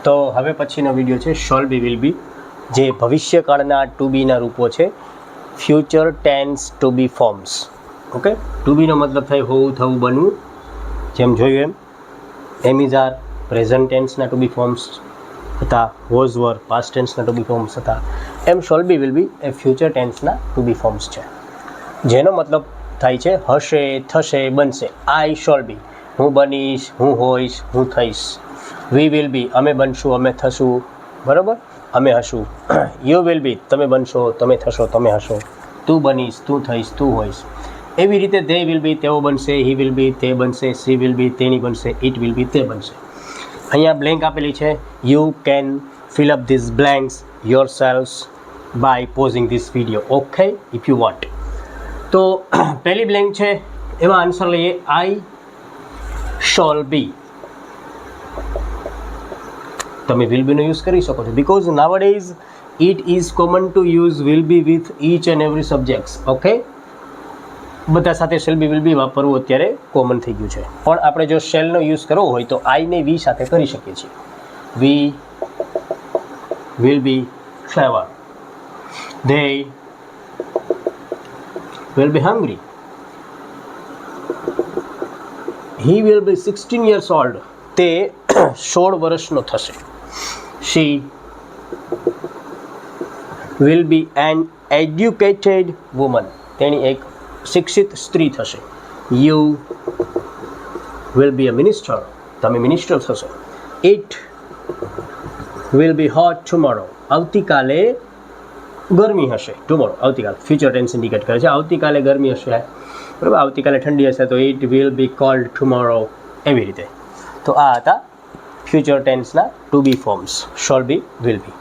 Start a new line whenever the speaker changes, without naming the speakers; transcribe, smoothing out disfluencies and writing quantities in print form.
તો હવે પછીનો વિડીયો છે શોલ બી વિલ બી, જે ભવિષ્યકાળના ટુ બીના રૂપો છે, future tense to be forms. Okay, to બીનો મતલબ થાય હોવું, થવું, બનવું. જેમ જોયું એમ ઇઝ આર પ્રેઝન્ટ ટેન્સના ટુ બી ફોર્મ્સ હતા, વોઝ વર પાસ્ટ ટેન્સના ટુ બી ફોર્મ્સ હતા, એમ શોલ બી વિલ બી એ ફ્યુચર ટેન્સના ટુ બી ફોર્મ્સ છે, જેનો મતલબ થાય છે હશે, થશે, બનશે. આઈ શોલ બી, હું બનીશ, હું હોઈશ, હું થઈશ. વી વિલ બી, અમે બનશું, અમે થશું, બરાબર, અમે હશું. યુ વિલ બી, તમે બનશો, તમે થશો, તમે હશો. તું બનીશ, તું થઈશ, તું હોઈશ. એવી રીતે દે વિલ બી, તેઓ બનશે, હી વિલ બી, તે બનશે, સી વિલ બી, તેની બનશે, ઇટ વિલ બી, તે બનશે. અહીંયા બ્લેન્ક આપેલી છે. You can fill up these blanks yourselves by pausing this video, okay, if you want. તો પહેલી બ્લેન્ક છે, એમાં આન્સર લઈએ. I shall be. તમે વિલ બીનો યુઝ કરી શકો છો, because nowadays it is common to use will be with each and every subjects. Okay, બધા સાથે શેલ બી વિલ બી વાપરવું અત્યારે કોમન થઈ ગયું છે. પણ આપણે જો શેલનો યુઝ કરવો હોય તો આઈને વી સાથે કરી શકીએ છીએ. વી will be clever, they will be hungry, he will be 16 years old, તે 16 વર્ષનો થશે. she will be an educated woman, તેની એક શિક્ષિત સ્ત્રી થશે. you will be a minister, તમે મિનિસ્ટર થશો. it will be hot tomorrow, આવતીકાલે ગરમી હશે. ટુમોરો, આવતીકાલે, ફ્યુચર ટેન્સ ઇન્ડિકેટ કરે છે, આવતીકાલે ગરમી હશે, બરાબર. આવતીકાલે ઠંડી હશે તો it will be cold tomorrow, એવી રીતે. તો આ હતા ફ્યુચર ટેન્સના to be forms, shall be, will B.